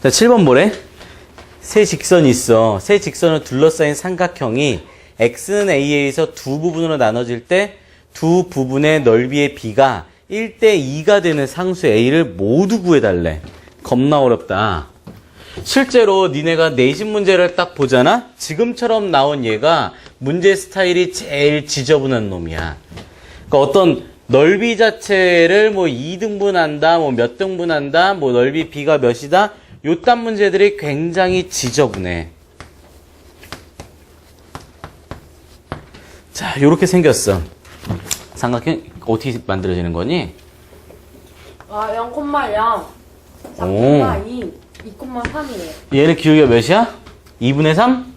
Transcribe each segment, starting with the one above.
자, 7번 뭐래? 세 직선이 있어. 세 직선을 둘러싸인 삼각형이 x는 a에서 두 부분으로 나눠질 때 두 부분의 넓이의 b가 1대 2가 되는 상수 a를 모두 구해달래. 겁나 어렵다. 실제로 니네가 내신 문제를 딱 보잖아? 지금처럼 나온 얘가 문제 스타일이 제일 지저분한 놈이야. 그러니까 어떤 넓이 자체를 뭐 2등분한다, 뭐 몇 등분한다, 뭐 넓이 b가 몇이다, 요딴 문제들이 굉장히 지저분해. 자, 요렇게 생겼어. 삼각형 어떻게 만들어지는 거니? 0,0, 4,2, 2,3이에요. 얘는 기울기가 몇이야? 2분의 3?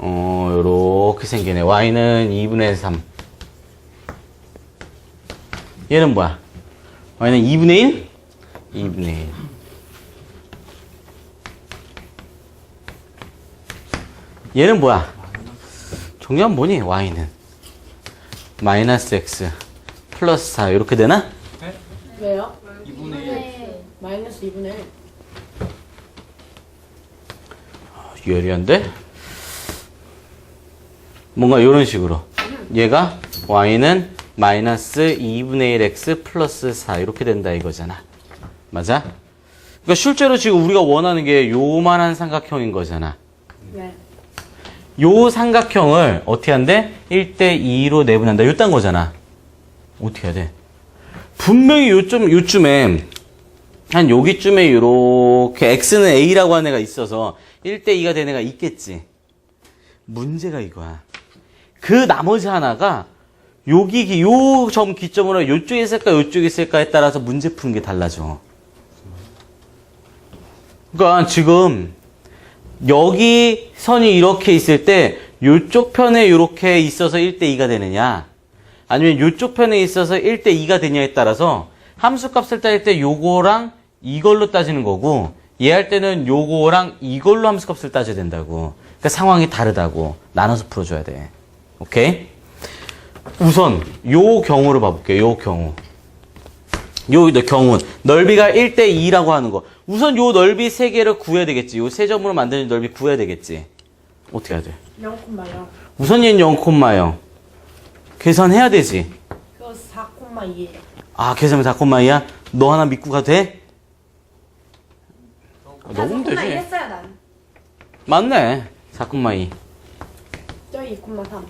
요렇게 생기네. y는 2분의 3. 얘는 뭐야? y는 2분의 1? 2분의 1. 얘는 뭐야? 정리하면 뭐니? y는 마이너스 x 플러스 4 이렇게 되나? 왜요? 2분의 1. 마이너스 2분의 1. 유리한데? 뭔가 이런 식으로 얘가 y는 마이너스 2분의 1 x 플러스 4 이렇게 된다 이거잖아. 맞아? 그러니까 실제로 지금 우리가 원하는 게 요만한 삼각형인 거잖아. 네. 요 삼각형을 어떻게 한대? 1대 2로 내분한다. 요딴 거잖아. 어떻게 해야 돼? 분명히 요쯤에 한 여기쯤에 요렇게 x는 a라고 하는 애가 있어서 1대 2가 되는 애가 있겠지. 문제가 이거야. 그 나머지 하나가 여기 요 점 기점으로 요쪽에 있을까 요쪽에 있을까에 따라서 문제 푸는 게 달라져. 그러니까 지금 여기 선이 이렇게 있을 때 요쪽 편에 이렇게 있어서 1대 2가 되느냐 아니면 요쪽 편에 있어서 1대 2가 되냐에 따라서 함수값을 따질 때 요거랑 이걸로 따지는 거고 얘 할 때는 요거랑 이걸로 함수값을 따져야 된다고. 그러니까 상황이 다르다고. 나눠서 풀어줘야 돼. 오케이? 우선 요 경우를 봐볼게요. 요 경우. 요 경우 넓이가 1대 2라고 하는 거. 우선 요 넓이 3개를 구해야 되겠지. 요 세 점으로 만드는 넓이 구해야 되겠지. 어떻게 해야 돼? 0,0. 우선 얘는 0,0. 계산해야 되지. 그거 4,2예요. 아, 계산하면 4,2야? 너 하나 믿고 가도 돼? 너무 되지. 했어요, 난. 맞네. 4,2. 저기 2,3.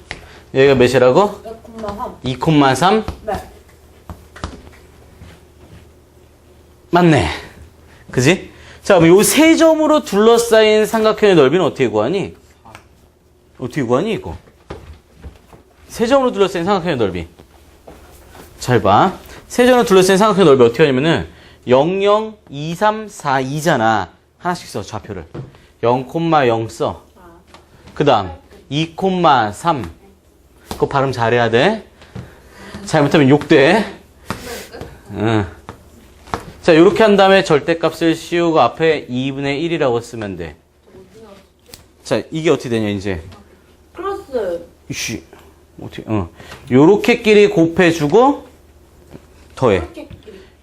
여기가 몇이라고? 2,3. 2,3? 네. 맞네. 그지? 자, 그럼 요 세 점으로 둘러싸인 삼각형의 넓이는 어떻게 구하니? 어떻게 구하니, 이거? 세 점으로 둘러싸인 삼각형의 넓이. 잘 봐. 세 점으로 둘러싸인 삼각형의 넓이 어떻게 하냐면은 0, 0, 2, 3, 4, 2잖아. 하나씩 써, 좌표를. 0,0 써. 그 다음 2,3. 그거 발음 잘해야 돼. 잘못하면 욕돼. 응. 자, 이렇게 한 다음에 절대값을 씌우고 앞에 2분의 1이라고 쓰면 돼. 자, 이게 어떻게 되냐, 이제. 플러스. 이씨. 어떻게, 요렇게끼리 곱해주고, 더해.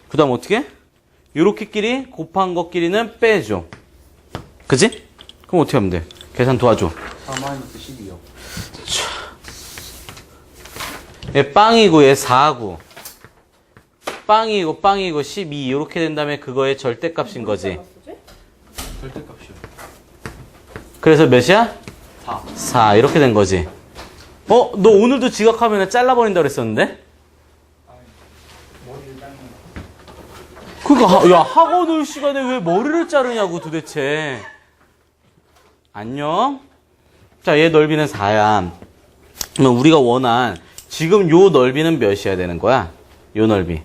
그 다음 어떻게? 요렇게끼리 곱한 것끼리는 빼줘. 그지? 그럼 어떻게 하면 돼? 계산 도와줘. 4-12요. 얘 빵이고, 얘 4고. 빵이고 12 이렇게 된 다음에 그거의 절대값인 거지. 절대값이요. 그래서 몇이야? 4. 4 이렇게 된 거지. 너 오늘도 지각하면 잘라버린다 그랬었는데? 머리를 짧는 거. 그러니까 야, 학원 올 시간에 왜 머리를 자르냐고 도대체. 안녕. 자, 얘 넓이는 4야. 그러면 우리가 원한 지금 요 넓이는 몇이어야 되는 거야? 요 넓이.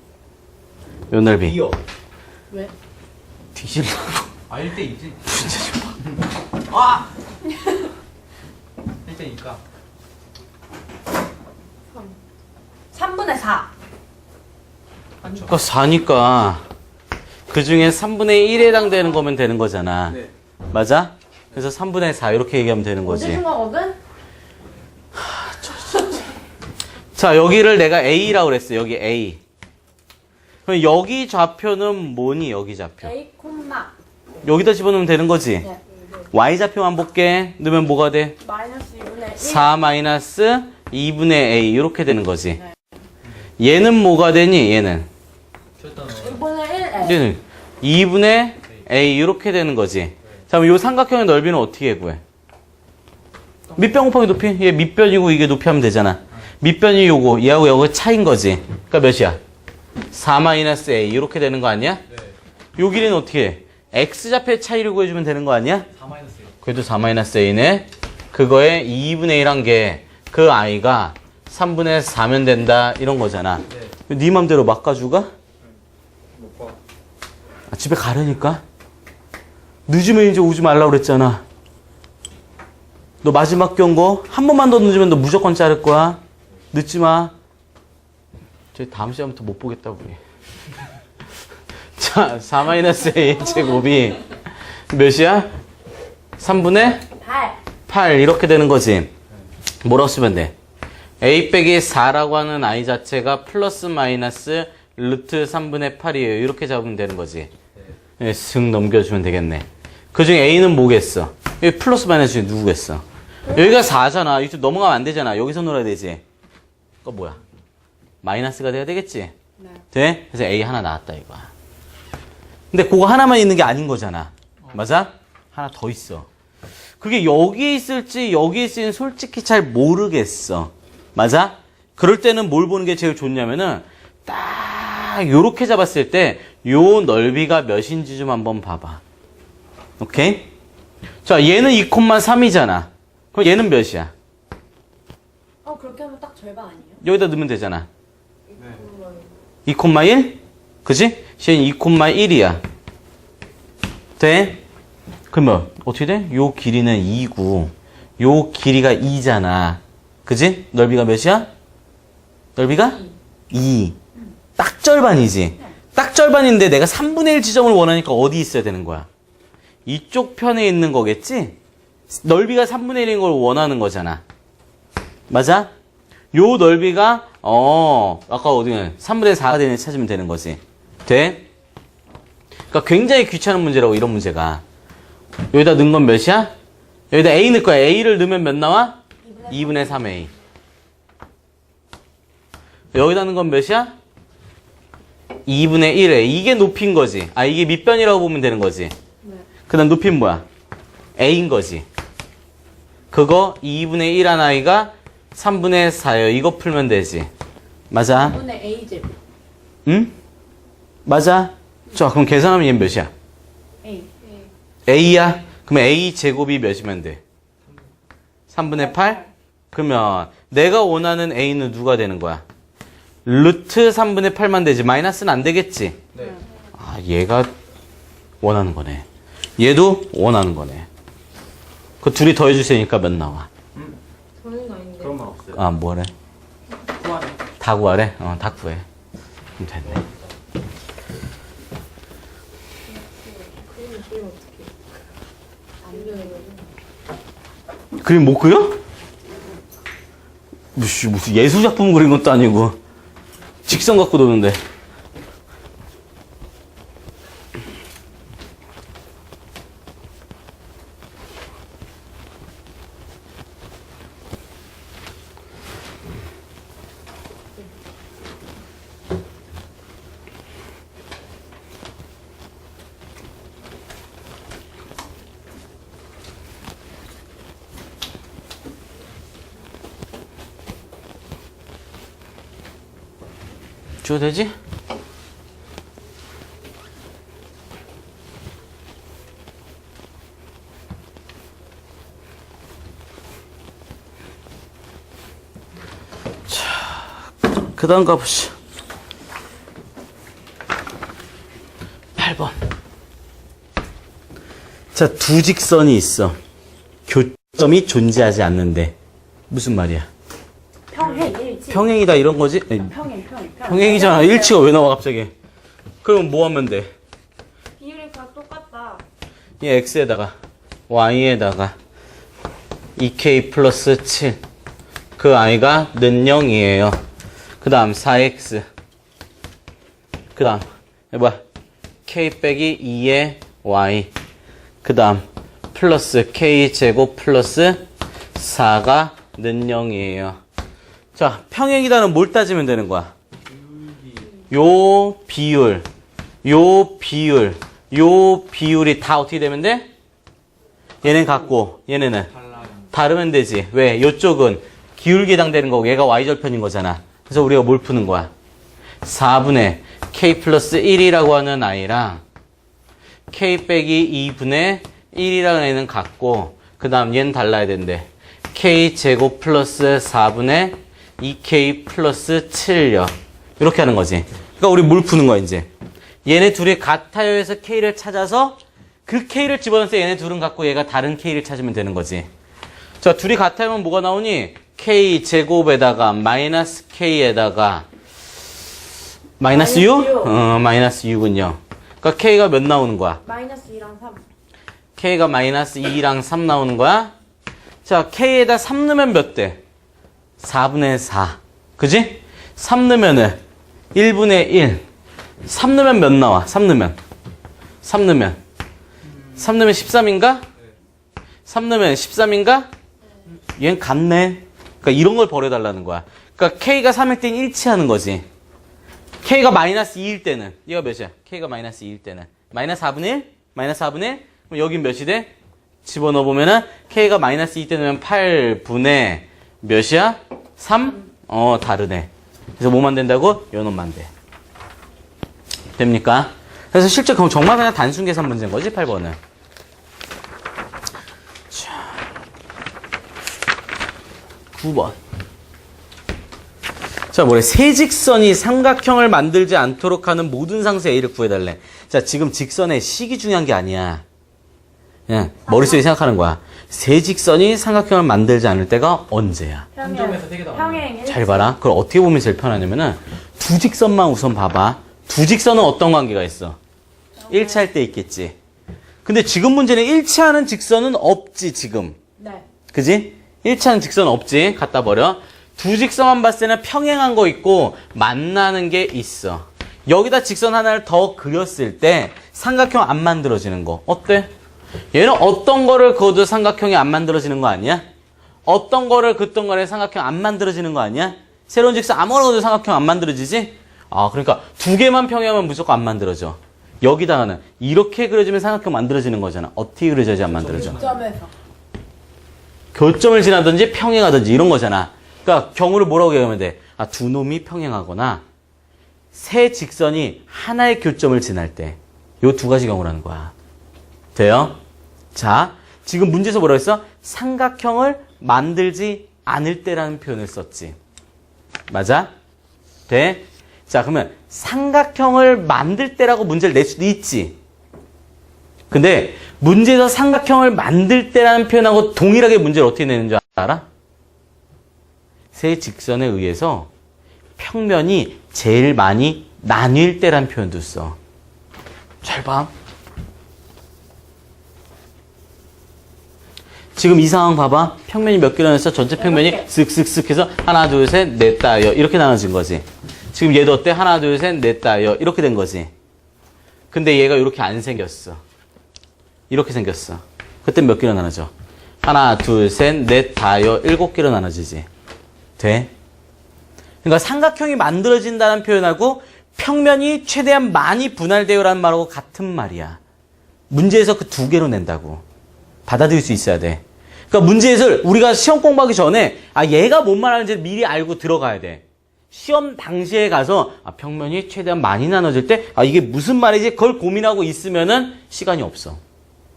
요 넓이. 2요. 왜? 뒤질라고. 아, 1대2지. 아! 1대2니까. 3분의 4. 그러니까 4니까 그 중에 3분의 1에 해당되는 거면 되는 거잖아. 네. 맞아? 그래서 3분의 4 이렇게 얘기하면 되는 어제 거지. 준 거거든? 자, 여기를 내가 A라고 그랬어. 여기 A. 그럼 여기 좌표는 뭐니? 여기 좌표. A, 여기다 집어넣으면 되는 거지. 네. y좌표만 볼게. 넣으면 뭐가 돼? 마이너스 2분의 1. 4 마이너스 2분의 a 이렇게 되는 거지. 얘는 뭐가 되니? 얘는 2분의 1. 에. 얘는 2분의 a 이렇게 되는 거지. 자, 그럼 이 삼각형의 넓이는 어떻게 구해? 밑변 곱하기 높이? 얘 밑변이고 이게 높이 하면 되잖아. 밑변이 요거, 얘하고 요거 차인 거지. 그러니까 몇이야? 4 마이너스 a 이렇게 되는 거 아니야? 요 길이는 어떻게 해? x좌표의 차이를 구해주면 되는 거 아니야? 4 마이너스 1. 그래도 4 마이너스 a네. 그거에 2분의 1한 게 그 i가 3분의 4면 된다 이런 거잖아. 네 맘대로 막 가져가? 못 봐. 아, 집에 가려니까? 늦으면 이제 오지 말라고 그랬잖아. 너 마지막 경고 한 번만 더 늦으면 너 무조건 자를 거야. 늦지 마. 저희 다음 시간부터 못 보겠다 우리. 자, 4-a 제곱이 몇이야? 3분의 8. 8 이렇게 되는 거지. 뭐라고 쓰면 돼? a 빼기 4라고 하는 i 자체가 플러스 마이너스 루트 3분의 8이에요. 이렇게 잡으면 되는 거지. 예, 슥 넘겨주면 되겠네. 그 중에 a는 뭐겠어? 여기 플러스 마이너스 중에 누구겠어? 여기가 4잖아. 이쪽 넘어가면 안 되잖아. 여기서 놀아야 되지. 그거 뭐야? 마이너스가 돼야 되겠지? 네. 돼? 그래서 a 하나 나왔다 이거야. 근데 그거 하나만 있는 게 아닌 거잖아. 맞아? 하나 더 있어. 그게 여기에 있을지 여기에 있을지는 솔직히 잘 모르겠어. 맞아? 그럴 때는 뭘 보는 게 제일 좋냐면은 딱 요렇게 잡았을 때 요 넓이가 몇인지 좀 한번 봐봐. 오케이? 자, 얘는 2,3이잖아. 그럼 얘는 몇이야? 그렇게 하면 딱 절반 아니에요? 여기다 넣으면 되잖아. 2,1? 그지? 얘는 2,1이야. 돼? 그러면 어떻게 돼? 요 길이는 2고 요 길이가 2잖아. 그지? 넓이가 몇이야? 넓이가? 2. 딱 절반이지. 딱 절반인데 내가 3분의 1 지점을 원하니까 어디 있어야 되는 거야? 이쪽 편에 있는 거겠지? 넓이가 3분의 1인 걸 원하는 거잖아. 맞아? 요 넓이가 아까 어디는 3분의 4가 되는 찾으면 되는 거지. 돼? 그러니까 굉장히 귀찮은 문제라고 이런 문제가. 여기다 넣은 건 몇이야? 여기다 a 넣을 거야. a를 넣으면 몇 나와? 2분의 3a. 여기다 넣은 건 몇이야? 2분의 1에. 이게 높이인 거지. 아, 이게 밑변이라고 보면 되는 거지. 네. 그 다음 높이는 뭐야? a인 거지. 그거 2분의 1 한 i가 3분의 4예요. 이거 풀면 되지. 맞아? 2분의 a 제곱. 응? 맞아? 자, 그럼 계산하면 얘는 몇이야? a. a야? 그러면 a 제곱이 몇이면 돼? 3분의 8? 그러면 내가 원하는 a는 누가 되는 거야? 루트 3분의 8만 되지. 마이너스는 안 되겠지? 네. 아, 얘가 원하는 거네. 얘도 원하는 거네. 그 둘이 더해주세니까 몇 나와? 저는 아닌데. 그런 말 없어요. 아, 뭐래? 구하네. 다 구하래? 다 구해. 그럼 됐네. 그림 못 그려? 무슨 예술작품 그린 것도 아니고 직선 갖고 노는데. 줘도 되지? 자, 그 다음 가보시죠. 8번. 자, 두 직선이 있어. 교점이 존재하지 않는데. 무슨 말이야? 평행, 일치. 평행이다 이런 거지? 아니, 평행. 평행이잖아. 일치가 왜 나와 갑자기? 그럼 뭐 하면 돼? 비율이 다 똑같다. 이 x에다가 y에다가 2k 플러스 7. 그 i가 는 0이에요. 그 다음 4x. 그 다음 뭐야? k 빼기 2의 y. 그 다음 플러스 k제곱 플러스 4가 는 0이에요. 자, 평행이다는 뭘 따지면 되는 거야? 요 비율, 요 비율, 요 비율이 다 어떻게 되면 돼? 얘는 같고 얘네는 달라요. 다르면 되지. 왜? 요쪽은 기울기 해당되는 거고 얘가 y절편인 거잖아. 그래서 우리가 뭘 푸는 거야? 4분의 k 플러스 1이라고 하는 i랑 k 빼기 2분의 1이라는 애는 같고 그 다음 얘는 달라야 된대. k 제곱 플러스 4분의 2k 플러스 7요. 이렇게 하는 거지. 그러니까 우리 뭘 푸는 거야 이제. 얘네 둘이 같아요 해서 k를 찾아서 그 k를 집어넣어서 얘네 둘은 같고 얘가 다른 k를 찾으면 되는 거지. 자, 둘이 같아면 뭐가 나오니? k 제곱에다가 마이너스 k에다가 마이너스 6? 마이너스 6은요. 그러니까 k가 몇 나오는 거야? 마이너스 2랑 3. k가 마이너스 2랑 3 나오는 거야? 자, k에다 3 넣으면 몇 대? 4분의 4. 그지? 3 넣으면은 1분의 1. 3 넣으면 몇 나와? 3 넣으면 13인가? 3 넣으면 13인가? 얘는 같네. 그러니까 이런 걸 버려달라는 거야. 그러니까 k가 3일 땐 일치하는 거지. k가 마이너스 2일 때는 얘가 몇이야? k가 마이너스 2일 때는 마이너스 4분의 1? 마이너스 4분의 1? 그럼 여긴 몇이 돼? 집어넣어 보면은 k가 마이너스 2 때 넣으면 8분의 몇이야? 3? 다르네. 그래서 뭐만 된다고? 요놈만 돼. 됩니까? 그래서 실제 정말 그냥 단순 계산 문제인 거지, 8번은. 자, 9번. 자, 뭐래? 세직선이 삼각형을 만들지 않도록 하는 모든 상수 A를 구해달래. 자, 지금 직선의 식이 중요한 게 아니야. 그냥 머릿속에 생각하는 거야. 세직선이 삼각형을 만들지 않을 때가 언제야? 한 점에서 되게 나와요. 평행. 잘 봐라. 그걸 어떻게 보면 제일 편하냐면은 두 직선만 우선 봐봐. 두 직선은 어떤 관계가 있어? 일치할 때 있겠지. 근데 지금 문제는 일치하는 직선은 없지, 지금. 네. 그지? 일치하는 직선은 없지. 갖다 버려. 두 직선만 봤을 때는 평행한 거 있고 만나는 게 있어. 여기다 직선 하나를 더 그렸을 때 삼각형 안 만들어지는 거. 어때? 얘는 어떤 거를 그어도 삼각형이 안 만들어지는 거 아니야? 어떤 거를 긋던 거에 삼각형 안 만들어지는 거 아니야? 새로운 직선 아무거나 그어도 삼각형 안 만들어지지? 아, 그러니까 두 개만 평행하면 무조건 안 만들어져. 여기다가는 이렇게 그려지면 삼각형 만들어지는 거잖아. 어떻게 그려져야지 안 만들어져? 점에서. 교점을 지나든지 평행하든지 이런 거잖아. 그러니까 경우를 뭐라고 얘기하면 돼? 아, 두 놈이 평행하거나 세 직선이 하나의 교점을 지날 때. 요 두 가지 경우라는 거야. 돼요? 자, 지금 문제에서 뭐라고 했어? 삼각형을 만들지 않을 때라는 표현을 썼지. 맞아? 돼? 자, 그러면 삼각형을 만들 때라고 문제를 낼 수도 있지. 근데 문제에서 삼각형을 만들 때라는 표현하고 동일하게 문제를 어떻게 내는 줄 알아? 세 직선에 의해서 평면이 제일 많이 나뉠 때라는 표현도 써. 잘 봐. 지금 이 상황 봐봐. 평면이 몇 개로 나눠서 전체 평면이 쓱쓱쓱 해서 하나, 둘, 셋, 넷, 다여 이렇게 나눠진 거지. 지금 얘도 어때? 하나, 둘, 셋, 넷, 다여 이렇게 된 거지. 근데 얘가 이렇게 안 생겼어. 이렇게 생겼어. 그때 몇 개로 나눠져? 하나, 둘, 셋, 넷, 다여 7개로 나눠지지. 돼? 그러니까 삼각형이 만들어진다는 표현하고 평면이 최대한 많이 분할되어라는 말하고 같은 말이야. 문제에서 그 두 개로 낸다고. 받아들일 수 있어야 돼. 그러니까 문제에서 우리가 시험 공부하기 전에 얘가 뭔 말하는지 미리 알고 들어가야 돼. 시험 당시에 가서 평면이 최대한 많이 나눠질 때 이게 무슨 말이지? 그걸 고민하고 있으면은 시간이 없어.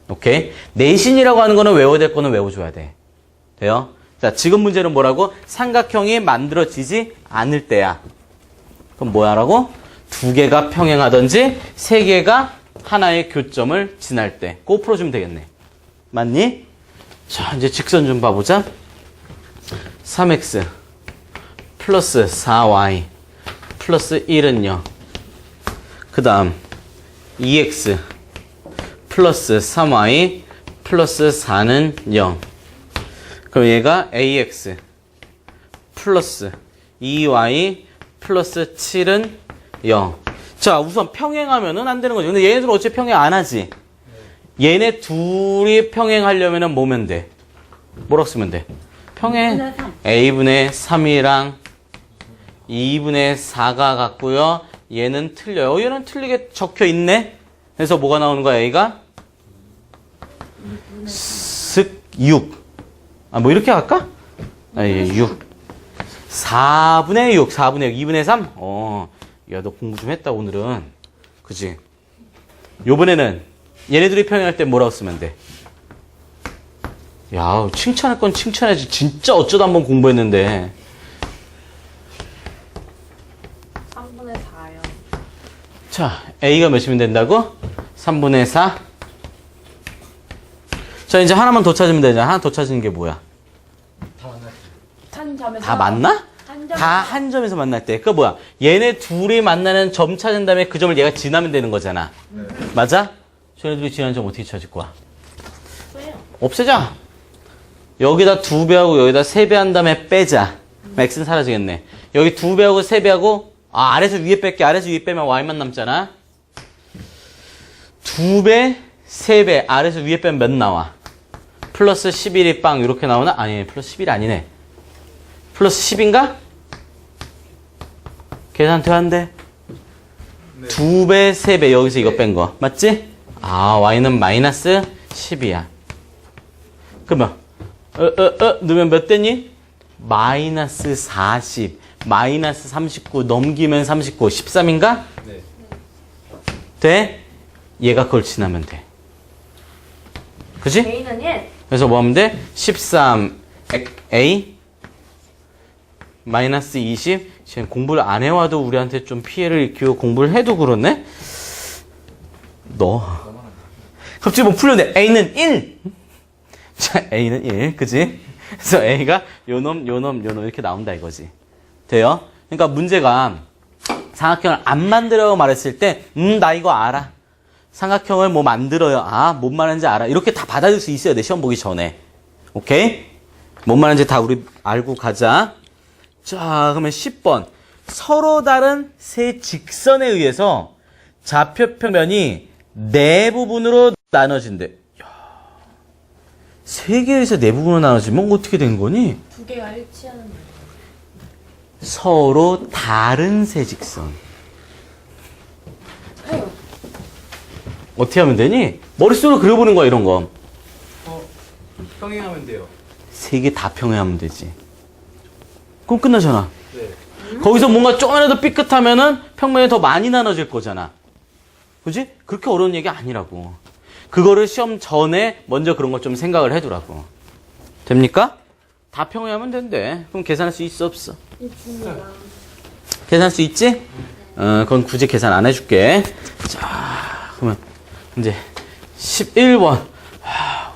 오케이? 내신이라고 하는 거는 외워야 될 거는 외워줘야 돼. 돼요? 자, 지금 문제는 뭐라고? 삼각형이 만들어지지 않을 때야. 그럼 뭐야라고? 두 개가 평행하든지 세 개가 하나의 교점을 지날 때. 그거 풀어주면 되겠네. 맞니? 자, 이제 직선 좀 봐보자. 3x 플러스 4y 플러스 1은 0. 그 다음 2x 플러스 3y 플러스 4는 0. 그럼 얘가 ax 플러스 2y 플러스 7은 0. 자, 우선 평행하면은 안 되는 거죠. 근데 얘네들은 어차피 평행 안 하지. 얘네 둘이 평행하려면 뭐면 돼? 뭐라고 쓰면 돼? 평행. a분의 3이랑 2분의 4가 같고요. 얘는 틀려요. 얘는 틀리게 적혀 있네. 그래서 뭐가 나오는 거야, a가? 슥 6. 뭐 이렇게 할까? 예, 6. 4분의 6, 4분의 6, 2분의 3? 야, 너 공부 좀 했다, 오늘은. 그치? 요번에는 얘네들이 평행할 때 뭐라고 쓰면 돼? 야, 칭찬할 건 칭찬해야지. 진짜 어쩌다 한번 공부했는데. 3분의 4요. 자, a가 몇이면 된다고? 3분의 4. 자, 이제 하나만 더 찾으면 되잖아. 하나 더 찾는 게 뭐야? 한 점에서. 다 맞나? 한 점. 다 한 점에서 만날 때. 그거 뭐야? 얘네 둘이 만나는 점 찾은 다음에 그 점을 얘가 지나면 되는 거잖아. 맞아? 쟤네들이 지나는 점 어떻게 찾을 거야? 없애자. 여기다 2배하고 여기다 3배 한 다음에 빼자. x는 사라지겠네. 여기 2배하고 3배하고 아래에서 위에 뺄게. 아래에서 위에 빼면 y만 남잖아. 2배, 3배 아래에서 위에 빼면 몇 나와? 플러스 11이 빵 이렇게 나오나? 아니, 플러스 11이 아니네. 플러스 10인가? 계산 돼안돼? 네. 2배, 3배 여기서 이거 뺀 거 맞지? y는 마이너스 10이야. 그러면 넣으면 몇 되니? 마이너스 40 마이너스 39 넘기면 39 13인가? 네. 돼? 얘가 그걸 지나면 돼. 그치? A는 1. 그래서 뭐 하면 돼? 13a 마이너스 20. 지금 공부를 안 해와도 우리한테 좀 피해를 일으키고 공부를 해도 그렇네? 너 갑자기 뭐 풀렸네. a는 1. 자, a는 1. 그지? 그래서 a가 요놈 이렇게 나온다 이거지. 돼요? 그러니까 문제가 삼각형을 안 만들어요 말했을 때 나 이거 알아. 삼각형을 뭐 만들어요. 뭔 말하는지 알아. 이렇게 다 받아들일 수 있어야 돼. 시험 보기 전에. 오케이? 뭔 말하는지 다 우리 알고 가자. 자, 그러면 10번. 서로 다른 세 직선에 의해서 좌표평면이 네 부분으로 나눠진대. 세 개에서 네 부분으로 나눠지면 어떻게 된 거니? 두 개가 일치하는 거. 서로 다른 세 직선. 해요. 어떻게 하면 되니? 머릿속으로 그려보는 거야, 이런 거. 평행하면 돼요. 세 개 다 평행하면 되지. 그럼 끝나잖아. 네. 거기서 뭔가 조금이라도 삐끗하면은 평면이 더 많이 나눠질 거잖아. 그지? 그렇게 어려운 얘기 아니라고. 그거를 시험 전에 먼저 그런 걸 좀 생각을 해두라고. 됩니까? 다 평행하면 된대. 그럼 계산할 수 있어, 없어? 있습니다. 계산할 수 있지? 그건 굳이 계산 안 해줄게. 자, 그러면 이제 11번.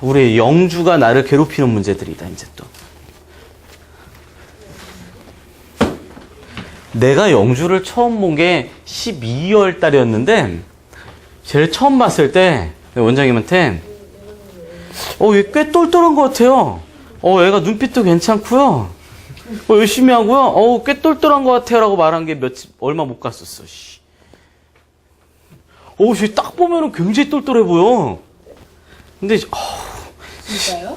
우리 영주가 나를 괴롭히는 문제들이다, 이제 또. 내가 영주를 처음 본 게 12월 달이었는데, 쟤를 처음 봤을 때, 원장님한테, 얘 꽤 똘똘한 것 같아요. 얘가 눈빛도 괜찮고요. 열심히 하고요. 꽤 똘똘한 것 같아요. 라고 말한 게 얼마 못 갔었어, 씨. 쟤 딱 보면은 굉장히 똘똘해 보여. 근데, 진짜요?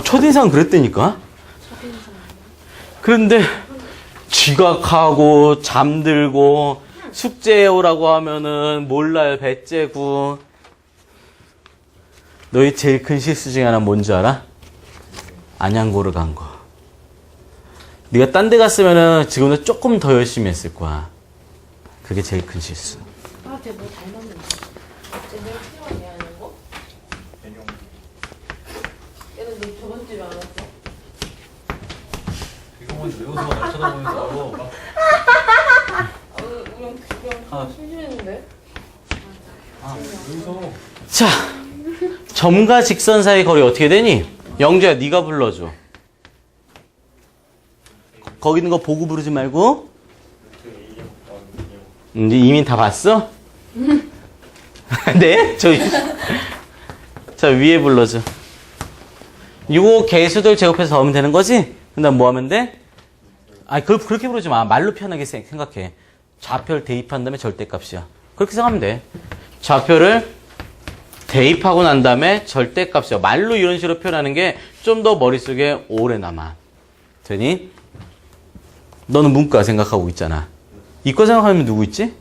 첫인상 그랬다니까? 첫인상. 그런데, 지각하고, 잠들고, 숙제해 오라고 하면은, 몰라요, 배째고. 너희 제일 큰 실수 중에 하나 뭔지 알아? 안양고를 간 거. 네가 딴 데 갔으면은 지금도 조금 더 열심히 했을 거야. 그게 제일 큰 실수. 쟤뭐 닮았는데. 쟤 내가 필요하냐, 이런 거? 얘는 너 저번 집에 안 왔어? 이거 먼저 외워서 날 쳐다보면서 우리 심심했는데? 외워서 자, 점과 직선 사이 거리 어떻게 되니? 영주야, 네가 불러줘. 거기 있는 거 보고 부르지 말고. 이미 다 봤어? 네? 자, 위에 불러줘. 이거 개수들 제곱해서 넣으면 되는 거지? 그 다음 뭐 하면 돼? 그걸 그렇게 부르지 마. 말로 편하게 생각해. 좌표를 대입한 다음에 절대값이야. 그렇게 생각하면 돼. 좌표를 대입하고 난 다음에 절대값이요. 말로 이런 식으로 표현하는 게 좀 더 머릿속에 오래 남아. 되니? 너는 문과 생각하고 있잖아. 이과 생각하면 누구 있지?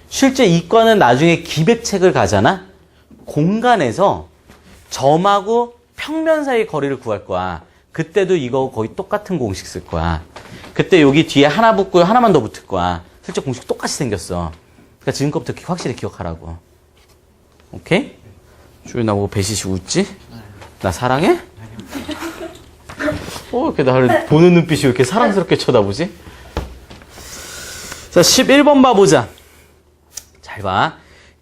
실제 이과는 나중에 기백책을 가잖아? 공간에서 점하고 평면 사이 거리를 구할 거야. 그때도 이거 거의 똑같은 공식 쓸 거야. 그때 여기 뒤에 하나 붙고 하나만 더 붙을 거야. 실제 공식 똑같이 생겼어. 그러니까 지금부터 확실히 기억하라고. 오케이? 주희 나보고 배시시 웃지? 나 사랑해? 이렇게 나를 보는 눈빛이 왜 이렇게 사랑스럽게 쳐다보지? 자, 11번 봐보자. 잘 봐.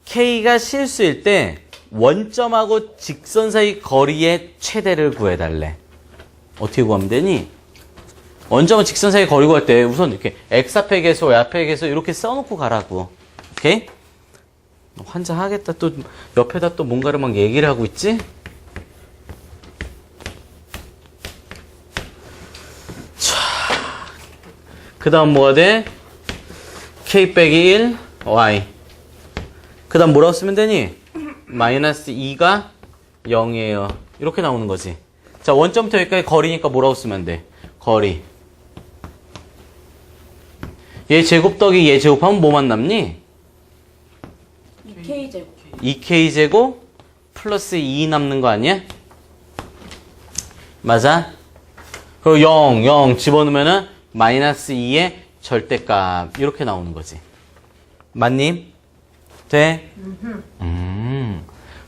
K가 실수일 때 원점하고 직선 사이 거리의 최대를 구해달래. 어떻게 구하면 되니? 원점은 직선 사이 거리 구할 때 우선 이렇게 X 앞에 계속 Y 앞에 계속 이렇게 써놓고 가라고. 오케이? 환장 하겠다. 또 옆에다 또 뭔가를 막 얘기를 하고 있지? 자, 그 다음 뭐가 돼? K 빼기 1, Y. 그 다음 뭐라고 쓰면 되니? 마이너스 2가 0이에요. 이렇게 나오는 거지. 자, 원점부터 여기까지 거리니까 뭐라고 쓰면 돼? 거리. 얘 제곱 더하기 얘 제곱하면 뭐만 남니? 2K제곱. 2K제곱 플러스 2 남는 거 아니야? 맞아? 그리고 0 집어넣으면은 마이너스 2의 절대값. 이렇게 나오는 거지. 맞니? 돼?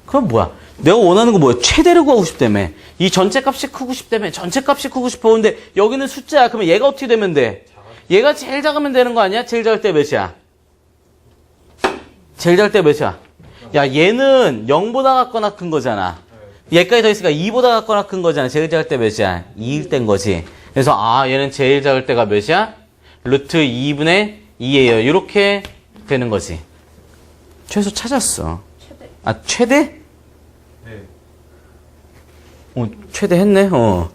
그럼 뭐야? 내가 원하는 거 뭐야? 최대를 구하고 싶다며. 이 전체 값이 크고 싶다며. 전체 값이 크고 싶어. 근데 여기는 숫자야. 그러면 얘가 어떻게 되면 돼? 얘가 제일 작으면 되는 거 아니야? 제일 작을 때 몇이야? 제일 작을 때 몇이야? 야, 얘는 0보다 작거나 큰 거잖아. 얘까지 더 있으니까 2보다 작거나 큰 거잖아. 제일 작을 때 몇이야? 2일 땐 거지. 그래서 얘는 제일 작을 때가 몇이야? 루트 2분의 2예요. 이렇게 되는 거지. 최소 찾았어. 최대. 최대? 네. 최대 했네?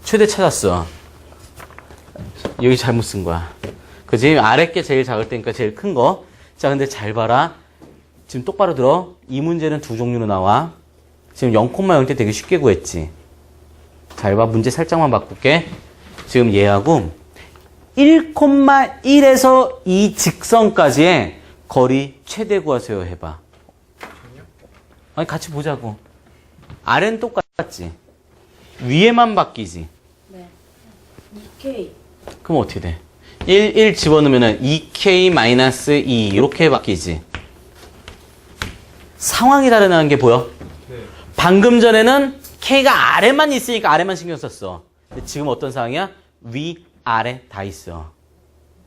최대 찾았어. 여기 잘못 쓴 거야. 그지? 아래 게 제일 작을 때니까 제일 큰 거. 자, 근데 잘 봐라. 지금 똑바로 들어. 이 문제는 두 종류로 나와. 지금 0,0 때 되게 쉽게 구했지. 잘 봐. 문제 살짝만 바꿀게. 지금 얘하고 1,1에서 이 직선까지의 거리 최대 구하세요 해봐. 아니, 같이 보자고. 아래는 똑같지. 위에만 바뀌지. 네. 2K. 그럼 어떻게 돼? 1 집어넣으면 2K-2 이렇게 바뀌지. 상황이 다르다는 게 보여? 네. 방금 전에는 K가 아래만 있으니까 아래만 신경 썼어. 근데 지금 어떤 상황이야? 위, 아래 다 있어.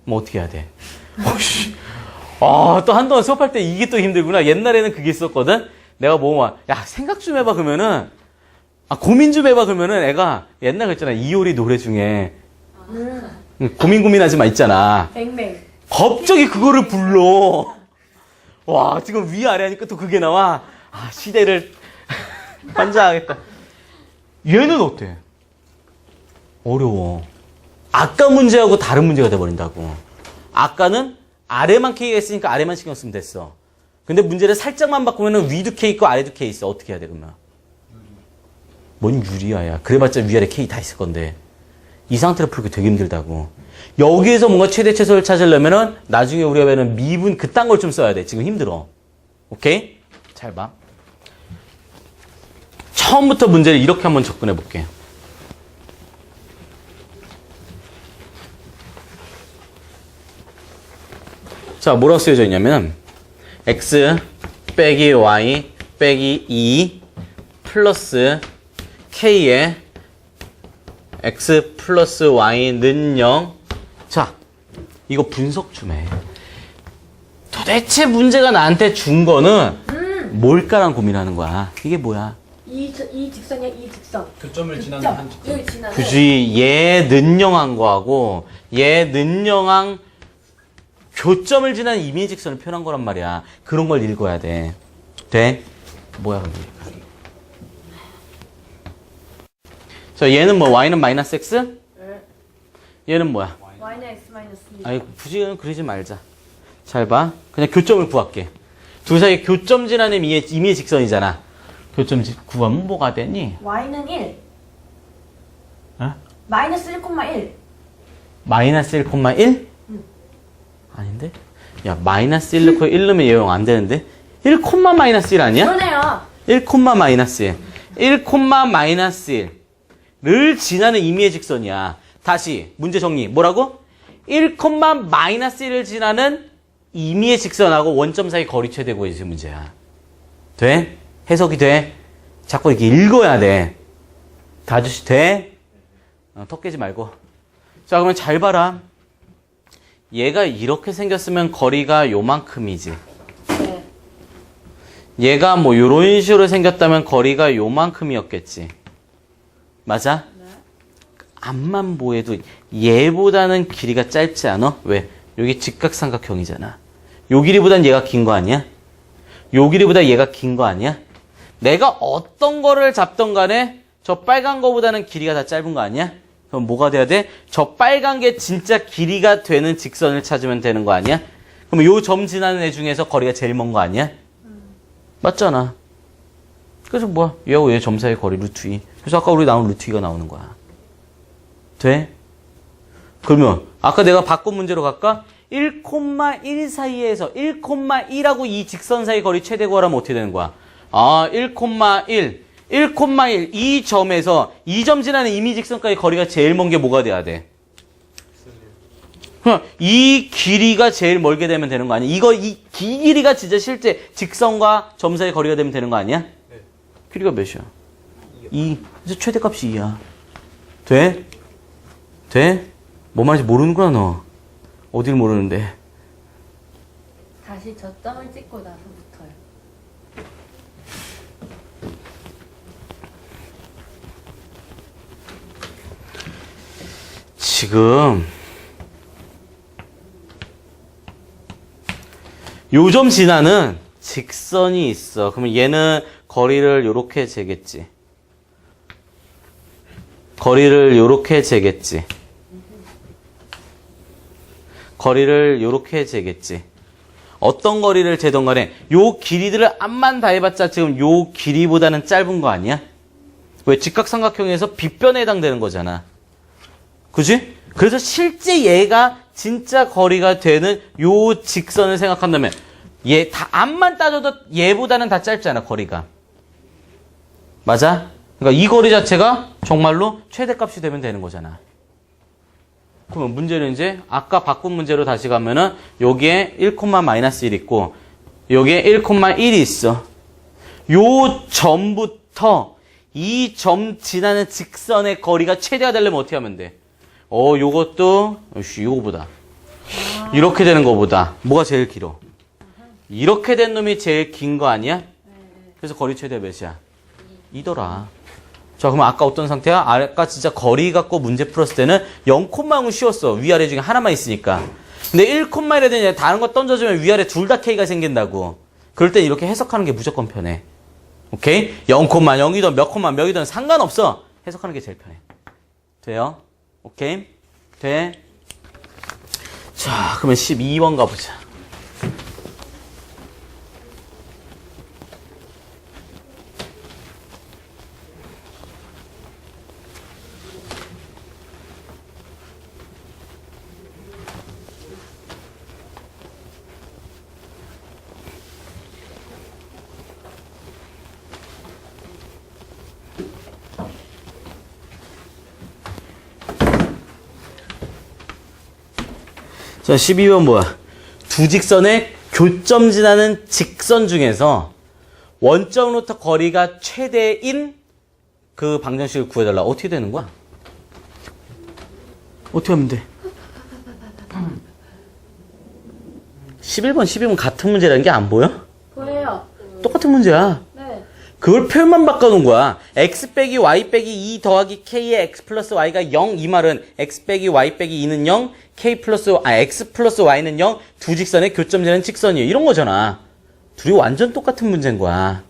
뭐 어떻게 해야 돼? 또 한동안 수업할 때 이게 또 힘들구나. 옛날에는 그게 있었거든? 내가 뭐, 야, 생각 좀 해봐, 그러면은. 고민 좀 해봐, 그러면은 애가 옛날 그랬잖아. 이효리 노래 중에. 고민하지 마 있잖아. 뱅뱅. 갑자기 그거를 불러. 와, 지금 위아래 하니까 또 그게 나와. 시대를 환장하겠다. 얘는 어때? 어려워. 아까 문제하고 다른 문제가 돼버린다고. 아까는 아래만 K가 있으니까 아래만 신경 쓰면 됐어. 근데 문제를 살짝만 바꾸면 위도 K 있고 아래도 K 있어. 어떻게 해야 돼, 그러면? 뭔 유리야야. 그래봤자 위아래 K 다 있을 건데. 이 상태로 풀기 되게 힘들다고. 여기에서 뭔가 최대 최소를 찾으려면은 나중에 우리가 배우는 미분 그딴 걸 좀 써야 돼. 지금 힘들어. 오케이? 잘 봐. 처음부터 문제를 이렇게 한번 접근해 볼게. 자, 뭐라고 쓰여져 있냐면 x 빼기 y 빼기 2 플러스 k의 x 플러스 y는 0. 자, 이거 분석 좀 해. 도대체 문제가 나한테 준 거는 뭘까라는 고민하는 거야. 이게 뭐야? 이 직선이야, 이 직선. 교점을 지나는 한 직선. 여기 지나는. 굳이 얘는 0한 거하고 얘는 0한 교점을 지난 이미직선을 표현한 거란 말이야. 그런 걸 읽어야 돼. 돼? 뭐야, 근데. 자, 얘는 뭐, y는 마이너스 x? 네. 얘는 뭐야? Y는 X 마이너스 2. 아니, 굳이 그리지 말자. 잘 봐. 그냥 교점을 구할게. 둘 사이 교점 지나는 임의의 직선이잖아. 교점 구하면 뭐가 되니? y는 1. 어? 마이너스 1,1. 마이너스 1,1? 아닌데? 야, 마이너스 1 넣고 1 넣으면 얘형 안 되는데? 1, 마이너스 1 아니야? 그러네요. 1, 마이너스 1. 1, 마이너스 1을 지나는 임의의 직선이야. 다시 문제 정리. 뭐라고? 1, 마이너스 1을 지나는 임의의 직선하고 원점 사이 거리 최대 구해주세요. 문제야. 돼? 해석이 돼? 자꾸 이렇게 읽어야 돼. 다주시 돼? 턱 깨지 말고. 자, 그러면 잘 봐라. 얘가 이렇게 생겼으면 거리가 요만큼이지. 네. 얘가 뭐 요런 식으로 생겼다면 거리가 요만큼이었겠지. 맞아? 네. 앞만 보여도 얘보다는 길이가 짧지 않아? 왜? 여기 직각삼각형이잖아. 요 길이보단 얘가 긴 거 아니야? 요 길이보다 얘가 긴 거 아니야? 내가 어떤 거를 잡던 간에 저 빨간 거보다는 길이가 다 짧은 거 아니야? 그럼 뭐가 돼야 돼? 저 빨간 게 진짜 길이가 되는 직선을 찾으면 되는 거 아니야? 그럼 요 점 지나는 애 중에서 거리가 제일 먼 거 아니야? 맞잖아. 그래서 뭐야? 얘하고 얘 점 사이 거리 루트 2. 그래서 아까 우리 나온 루트 2가 나오는 거야. 돼? 그러면 아까 내가 바꾼 문제로 갈까? 1,1 사이에서 1,1하고 이 직선 사이 거리 최대 구하라면 어떻게 되는 거야? 아, 1,1. 이 점에서 이 점 지나는 임의 직선까지 거리가 제일 먼 게 뭐가 돼야 돼? 이 길이가 제일 멀게 되면 되는 거 아니야? 이 길이가 진짜 실제 직선과 점 사이 거리가 되면 되는 거 아니야? 네. 길이가 몇이야? 2. 그래서 최대값이 2야. 돼? 돼? 뭐 말인지 모르는구나, 너. 어딜 모르는데. 다시 저점을 찍고 나서부터요. 지금 요점 지나는 직선이 있어. 그러면 얘는 거리를 요렇게 재겠지. 거리를 요렇게 재겠지. 거리를 요렇게 재겠지. 어떤 거리를 재던 간에 요 길이들을 앞만 다 해봤자 지금 요 길이보다는 짧은 거 아니야? 왜? 직각삼각형에서 빗변에 해당되는 거잖아. 그지? 그래서 실제 얘가 진짜 거리가 되는 요 직선을 생각한다면 얘 다 앞만 따져도 얘보다는 다 짧잖아, 거리가. 맞아? 그러니까 이 거리 자체가 정말로 최대값이 되면 되는 거잖아. 그러면 문제는 이제 아까 바꾼 문제로 다시 가면은 여기에 1, 마이너스 1 있고 여기에 1,1이 있어. 요 점부터 이 점 지나는 직선의 거리가 최대가 되려면 어떻게 하면 돼? 요것도 요거보다 이렇게 되는 거보다 뭐가 제일 길어? 이렇게 된 놈이 제일 긴 거 아니야? 그래서 거리 최대 몇이야? 2더라. 자, 그러면 아까 어떤 상태야? 아까 진짜 거리 갖고 문제 풀었을 때는 0,0은 쉬웠어. 위아래 중에 하나만 있으니까. 근데 1,1이라든지 다른 거 던져주면 위아래 둘 다 K가 생긴다고. 그럴 땐 이렇게 해석하는 게 무조건 편해. 오케이? 0,0이든 몇이든 상관없어. 해석하는 게 제일 편해. 돼요? 오케이? 돼? 자, 그러면 12번 가보자. 자, 12번 뭐야? 두 직선의 교점 지나는 직선 중에서 원점으로부터 거리가 최대인 그 방정식을 구해달라. 어떻게 되는 거야? 어떻게 하면 돼? 11번 같은 문제라는 게 안 보여? 보여요. 똑같은 문제야. 네. 그걸 표현만 바꿔놓은 거야. x 빼기 y 빼기 2 더하기 k의 x 플러스 y가 0. 이 말은 x 빼기 y 빼기 2는 0, x 플러스 y는 0. 두 직선의 교점 지나는 직선이에요. 이런 거잖아. 둘이 완전 똑같은 문제인 거야.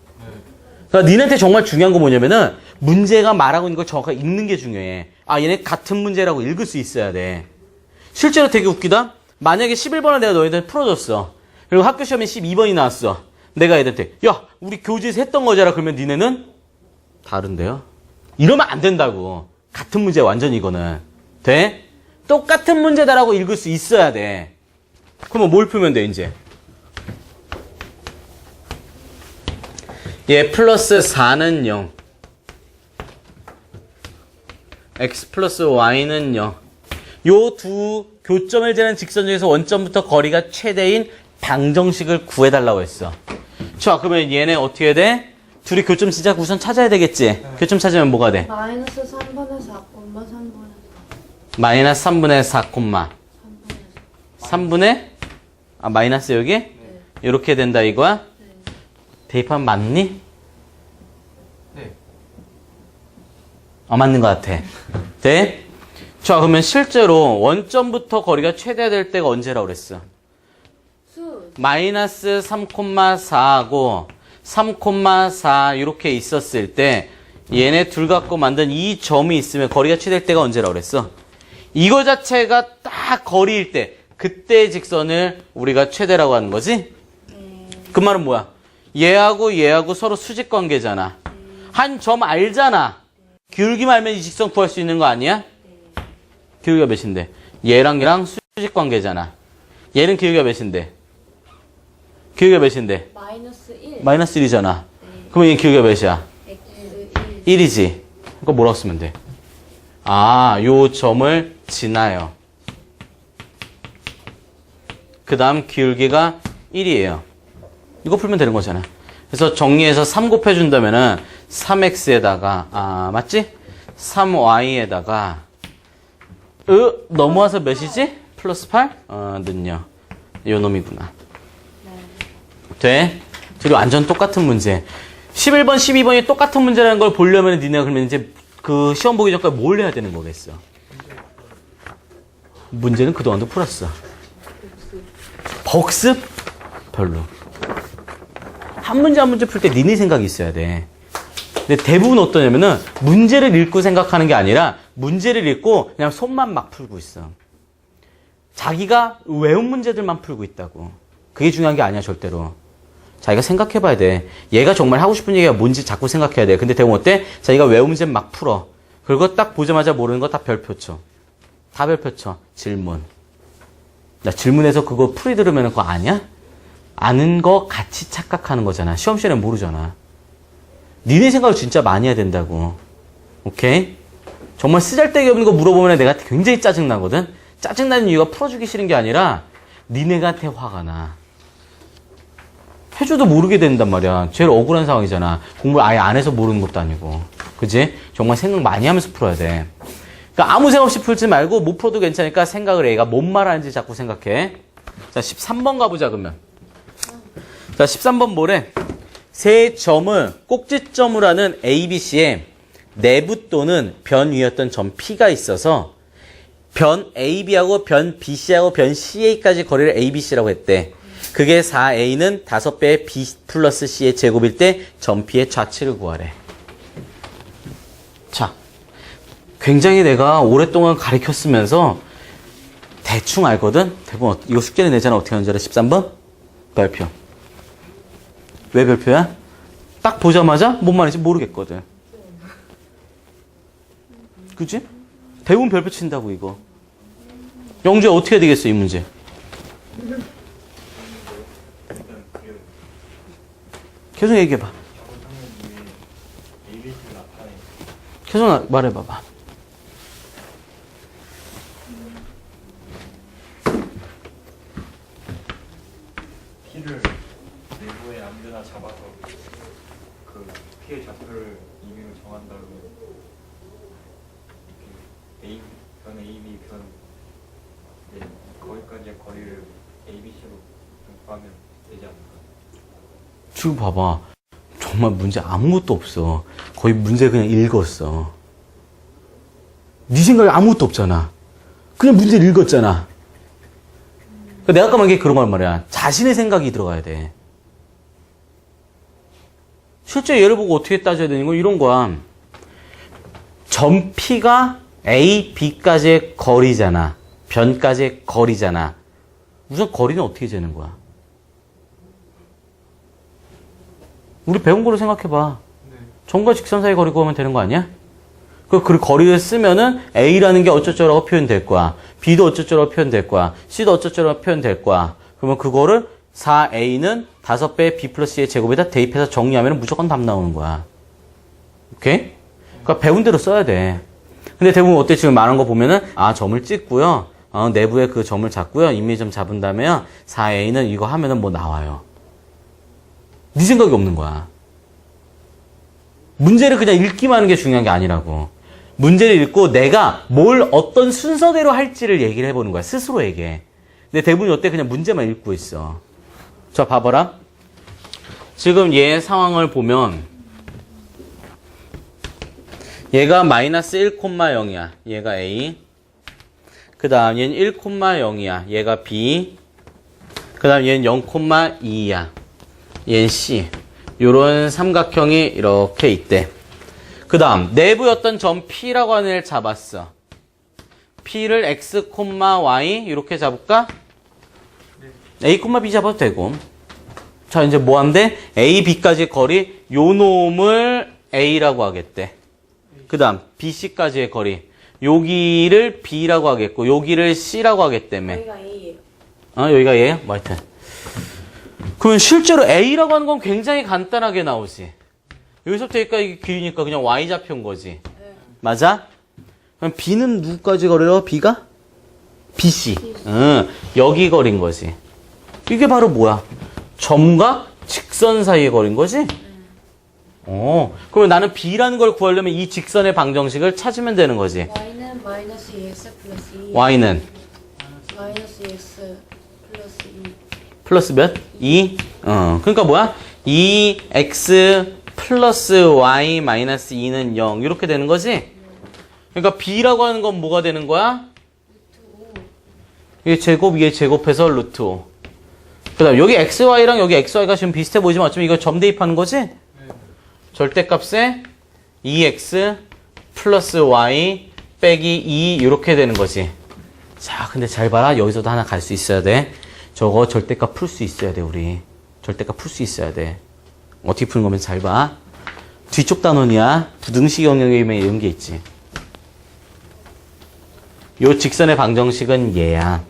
그러니까 니네한테 정말 중요한 건 뭐냐면은 문제가 말하고 있는 걸 정확하게 읽는 게 중요해. 아, 얘네 같은 문제라고 읽을 수 있어야 돼. 실제로 되게 웃기다. 만약에 11번을 내가 너희들 풀어줬어. 그리고 학교 시험에 12번이 나왔어. 내가 애들한테 야 우리 교재에서 했던 거잖아. 그러면 니네는 다른데요? 이러면 안 된다고. 같은 문제 완전히 이거는. 돼? 똑같은 문제다라고 읽을 수 있어야 돼. 그러면 뭘 풀면 돼 이제? 얘 플러스 4는 0. x 플러스 y는 0. 요 두 교점을 재는 직선 중에서 원점부터 거리가 최대인 방정식을 구해달라고 했어. 자, 그러면 얘네 어떻게 돼? 둘이 교점 진짜 우선 찾아야 되겠지? 교점 찾으면 뭐가 돼? 마이너스 3분의 4, 3분의 4. 마이너스 3분의 4, 3분의 3분의 마이너스 여기? 네. 이렇게 된다 이거야? 네. 대입하면 맞니? 네. 맞는 것 같아. 돼? 자, 그러면 실제로 원점부터 거리가 최대화될 때가 언제라고 그랬어? 수. 마이너스 3,4하고 3,4 이렇게 있었을 때 얘네 둘 갖고 만든 이 점이 있으면 거리가 최대될 때가 언제라고 그랬어? 이거 자체가 딱 거리일 때 그때 직선을 우리가 최대라고 하는 거지? 그 말은 뭐야? 얘하고 서로 수직 관계잖아. 한 점 알잖아. 기울기만 알면 이 직선 구할 수 있는 거 아니야? 기울기가 몇인데? 얘랑 얘랑 수직 관계잖아. 얘는 기울기가 몇인데? 기울기가 몇인데? 마이너스 1. 마이너스 1이잖아. 네. 그러면 얘 기울기가 몇이야? x 1이지. 그거 뭐라고 쓰면 돼? 요 점을 지나요. 그 다음 기울기가 1이에요. 이거 풀면 되는 거잖아. 그래서 정리해서 3 곱해준다면은 3x에다가, 맞지? 3y에다가, 넘어와서 몇이지? 플러스 8? 는요. 요 놈이구나. 돼? 둘이 완전 똑같은 문제. 11번, 12번이 똑같은 문제라는 걸 보려면 니네가 그러면 이제 그 시험 보기 전까지 뭘 해야 되는 거겠어? 문제는 그동안도 풀었어. 복습? 별로. 한 문제 한 문제 풀 때 니네 생각이 있어야 돼. 근데 대부분 어떠냐면은 문제를 읽고 생각하는 게 아니라 문제를 읽고 그냥 손만 막 풀고 있어. 자기가 외운 문제들만 풀고 있다고. 그게 중요한 게 아니야 절대로. 자기가 생각해 봐야 돼. 얘가 정말 하고 싶은 얘기가 뭔지 자꾸 생각해야 돼. 근데 대부분 어때? 자기가 외운 문제 막 풀어. 그리고 딱 보자마자 모르는 거 다 별표 쳐. 다 별표 쳐. 질문. 나 질문에서 그거 풀이 들으면 그거 아냐? 아는 거 같이 착각하는 거잖아. 시험 시간에 모르잖아. 니네 생각을 진짜 많이 해야 된다고. 오케이? 정말 쓰잘데기 없는 거 물어보면 내가 굉장히 짜증나거든? 짜증나는 이유가 풀어주기 싫은 게 아니라 니네한테 화가 나. 해줘도 모르게 된단 말이야. 제일 억울한 상황이잖아. 공부를 아예 안 해서 모르는 것도 아니고. 그치? 정말 생각 많이 하면서 풀어야 돼. 그러니까 아무 생각 없이 풀지 말고 못 풀어도 괜찮으니까 생각을 해. 얘가 뭔 말하는지 자꾸 생각해. 자, 13번 가보자, 그러면. 자, 13번 뭐래? 세 점을 꼭지점으로 하는 ABC에 내부 또는 변 위였던 점 P가 있어서 변 AB하고 변 BC하고 변 CA까지 거리를 ABC라고 했대. 그게 4A는 5배의 B 플러스 C의 제곱일 때 점 P의 좌치를 구하래. 자, 굉장히 내가 오랫동안 가르쳤으면서 대충 알거든? 대부분 이거 숙제를 내잖아. 어떻게 하는 줄 알아? 13번? 별표. 왜 별표야? 딱 보자마자 뭔 말인지 모르겠거든. 그치? 대부분 별표 친다고 이거. 영주야 어떻게 해야 되겠어 이 문제? 계속 얘기해봐. 계속 말해봐봐. P를 내부에 아무데나 잡아서 그 P의 좌표를 임의로 정한 다음에 이렇게 변 AB 변 거기까지의 거리를 ABC로 구하면 되지 않을까? 지금 봐봐. 정말 문제 아무것도 없어. 거의 문제 그냥 읽었어. 네 생각에 아무것도 없잖아. 그냥 문제를 읽었잖아. 내가 아까 말한 게 그런 걸 말이야. 자신의 생각이 들어가야 돼. 실제 얘를 보고 어떻게 따져야 되는 거 이런 거야. 점 P가 A, B까지의 거리잖아. 변까지의 거리잖아. 우선 거리는 어떻게 재는 거야? 우리 배운 거로 생각해봐. 네. 점과 직선 사이 거리 구하면 되는 거 아니야? 그 거리를 쓰면은 A라는 게 어쩌저라고 표현될 거야. B도 어쩌저라고 표현될 거야. C도 어쩌저라고 표현될 거야. 그러면 그거를 4A는 5배 B 플러스 C의 제곱에다 대입해서 정리하면 무조건 답 나오는 거야. 오케이? 그러니까 배운 대로 써야 돼. 근데 대부분 어때? 지금 말한 거 보면은 점을 찍고요. 내부에 그 점을 잡고요. 임의점 잡은 다음에 4A는 이거 하면은 뭐 나와요. 네 생각이 없는 거야. 문제를 그냥 읽기만 하는 게 중요한 게 아니라고. 문제를 읽고 내가 뭘 어떤 순서대로 할지를 얘기를 해보는 거야. 스스로에게. 근데 대부분이 어때? 그냥 문제만 읽고 있어. 자, 봐봐라. 지금 얘 상황을 보면 얘가 마이너스 1,0이야. 얘가 A. 그 다음 얘는 1,0이야. 얘가 B. 그 다음 얘는 0,2야. 얘는 C. 요런 삼각형이 이렇게 있대. 그 다음 내부였던 점 P라고 하는 애를 잡았어. P를 X, Y 이렇게 잡을까? A, B 잡아도 되고. 자, 이제 뭐 한대? A, B까지 거리 요 놈을 A라고 하겠대. 그 다음 B, C까지의 거리 여기를 B라고 하겠고 여기를 C라고 하겠다며. 여기가 A예요. 여기가 A예요? 뭐 하여튼. 그러면 실제로 A라고 하는 건 굉장히 간단하게 나오지. 여기서부터 여기까지 이게 길이니까 그냥 Y좌표인 거지. 네. 맞아? 그럼 B는 누구까지 거리요? B가? BC. 응, 여기 거리인 거지. 이게 바로 뭐야? 점과 직선 사이의 거리인 거지? 그러면 나는 B라는 걸 구하려면 이 직선의 방정식을 찾으면 되는 거지. Y는 마이너스 2x 플러스 2. Y는 마이너스 2x 플러스 2. 플러스 몇? 2? 그러니까 뭐야? 2x 플러스 y 마이너스 2는 0 이렇게 되는 거지? 그러니까 B라고 하는 건 뭐가 되는 거야? 이게 제곱, 이게 제곱해서 루트 5. 그 다음 여기 xy랑 여기 xy가 지금 비슷해 보이지만 어쩌면 이거 점 대입하는 거지? 네. 절대값에 2x 플러스 y 빼기 2 이렇게 되는 거지. 자, 근데 잘 봐라. 여기서도 하나 갈 수 있어야 돼. 저거 절대값 풀 수 있어야 돼, 우리. 절대값 풀 수 있어야 돼. 어떻게 푸는 거면 잘 봐. 뒤쪽 단원이야. 부등식 영역이면 이런 게 있지. 요 직선의 방정식은 얘야.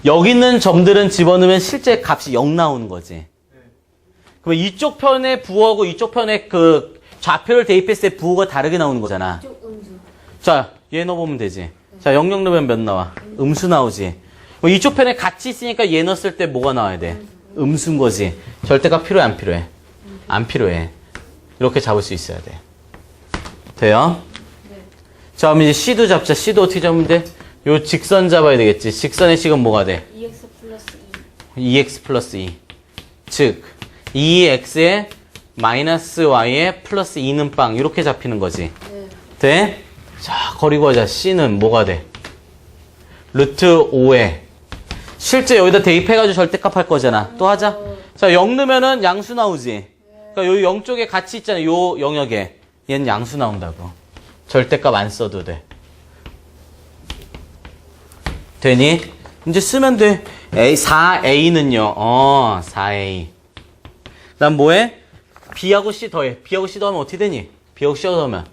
여기 있는 점들은 집어넣으면 실제 값이 0 나오는 거지. 그러면 이쪽 편의 부호하고 이쪽 편의 그 좌표를 대입했을 때 부호가 다르게 나오는 거잖아. 쪽 음수. 자, 얘 넣어보면 되지. 자, 0 넣으면 몇 나와? 음수 나오지. 이쪽 편에 같이 있으니까 얘 넣었을 때 뭐가 나와야 돼? 음수인 거지. 절대값 필요해, 안 필요해? 안 필요해. 이렇게 잡을 수 있어야 돼. 돼요? 네. 자, 그럼 이제 C도 잡자. C도 어떻게 잡으면 돼? 요 직선 잡아야 되겠지. 직선의 식은 뭐가 돼? 2x 플러스 2. 2x 플러스 2. 즉, 2x에 마이너스 y에 플러스 2는 빵. 이렇게 잡히는 거지. 네. 돼? 자, 거리 구하자. C는 뭐가 돼? 루트 5에. 실제 여기다 대입해가지고 절대값 할 거잖아. 또 하자. 자, 0 넣으면은 양수 나오지. 그러니까 여기 0 쪽에 같이 있잖아. 요 영역에. 얘는 양수 나온다고. 절대값 안 써도 돼. 되니? 이제 쓰면 돼. 4A는요. 4A. 그 다음 뭐해? B하고 C 더해. B하고 C 더하면 어떻게 되니? B하고 C 더하면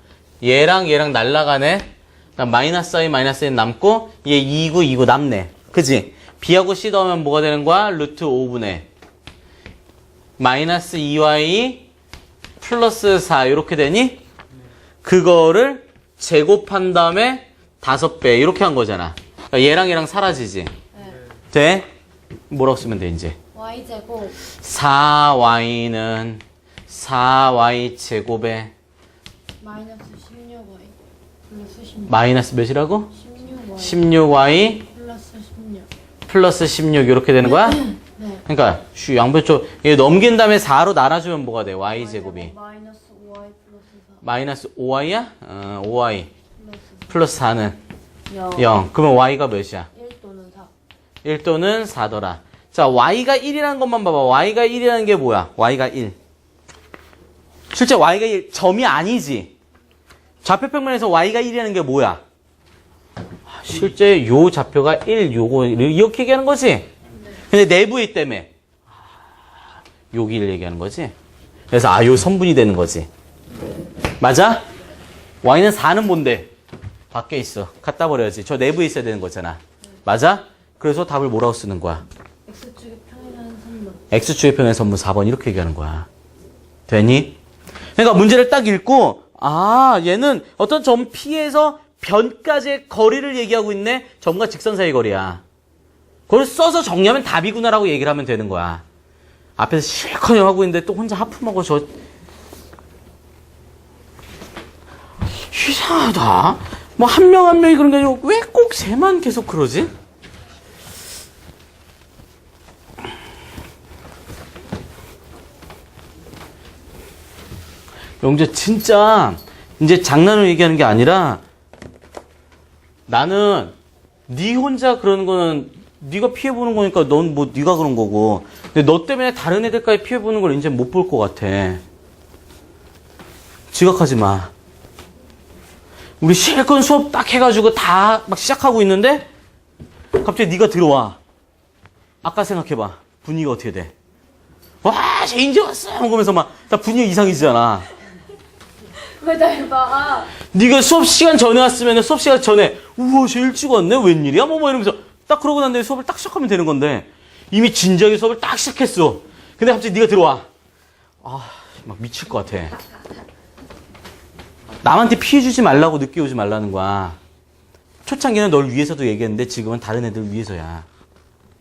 얘랑 얘랑 날라가네. 그다음 마이너스 I 마이너스 N 남고 얘 2고 2고 남네. 그지? B하고 C 더하면 뭐가 되는 거야? 루트 5분의 마이너스 2Y 플러스 4 이렇게 되니? 그거를 제곱한 다음에 5배 이렇게 한 거잖아. 그러니까 얘랑 얘랑 사라지지. 네. 돼? 뭐라고 쓰면 돼 이제? y 제곱 4y는 4y 제곱에 마이너스 16y 플러스 16. 마이너스 몇이라고? 16y 16y 플러스 16. 플러스 16 이렇게 되는 거야? 네. 그러니까 양변쪽 얘 넘긴 다음에 4로 나눠주면 뭐가 돼? y 제곱이 마이너스 5y 플러스 4. 마이너스 5y야? 5y 플러스 플러스 4는 0. 0. 그러면 y가 몇이야? 1 또는 4. 1 또는 4더라. 자, y가 1이라는 것만 봐봐. y가 1이라는 게 뭐야? y가 1. 실제 y가 1 점이 아니지. 좌표평면에서 y가 1이라는 게 뭐야? 실제 요 좌표가 1 요거 이렇게 얘기하는 거지. 근데 내부에 있다며. 여기 1 얘기하는 거지. 그래서 요 선분이 되는 거지. 맞아? y는 4는 뭔데? 밖에 있어. 갖다 버려야지. 저 내부에 있어야 되는 거잖아. 맞아? 그래서 답을 뭐라고 쓰는 거야? X축의 평행한 선분. x축의 평행 선분 4번 이렇게 얘기하는 거야. 되니? 그러니까 문제를 딱 읽고 얘는 어떤 점 P에서 변까지의 거리를 얘기하고 있네. 점과 직선 사이 거리야. 그걸 써서 정리하면 답이구나라고 얘기를 하면 되는 거야. 앞에서 실컷 하고 있는데 또 혼자 하품하고 이상하다. 뭐 한 명 한 명이 그런 게 아니고 왜 꼭 쟤만 계속 그러지? 영재 진짜 이제 장난으로 얘기하는 게 아니라 나는 네 혼자 그러는 거는 네가 피해보는 거니까 넌 뭐 네가 그런 거고 근데 너 때문에 다른 애들까지 피해보는 걸 이제 못 볼 것 같아. 지각하지 마. 우리 실컷 수업 딱 해가지고 다 막 시작하고 있는데 갑자기 네가 들어와. 아까 생각해봐. 분위기가 어떻게 돼? 와, 쟤 이제 왔어! 그러면서 막 다 분위기 이상해지잖아. 왜 날 봐? 네가 수업 시간 전에 왔으면 수업 시간 전에 우와 쟤 일찍 왔네 웬일이야 뭐 이러면서 딱 그러고 난 다음에 수업을 딱 시작하면 되는 건데 이미 진지하게 수업을 딱 시작했어. 근데 갑자기 네가 들어와. 막 미칠 것 같아. 남한테 피해 주지 말라고 늦게 오지 말라는 거야. 초창기는 널 위해서도 얘기했는데 지금은 다른 애들 위해서야.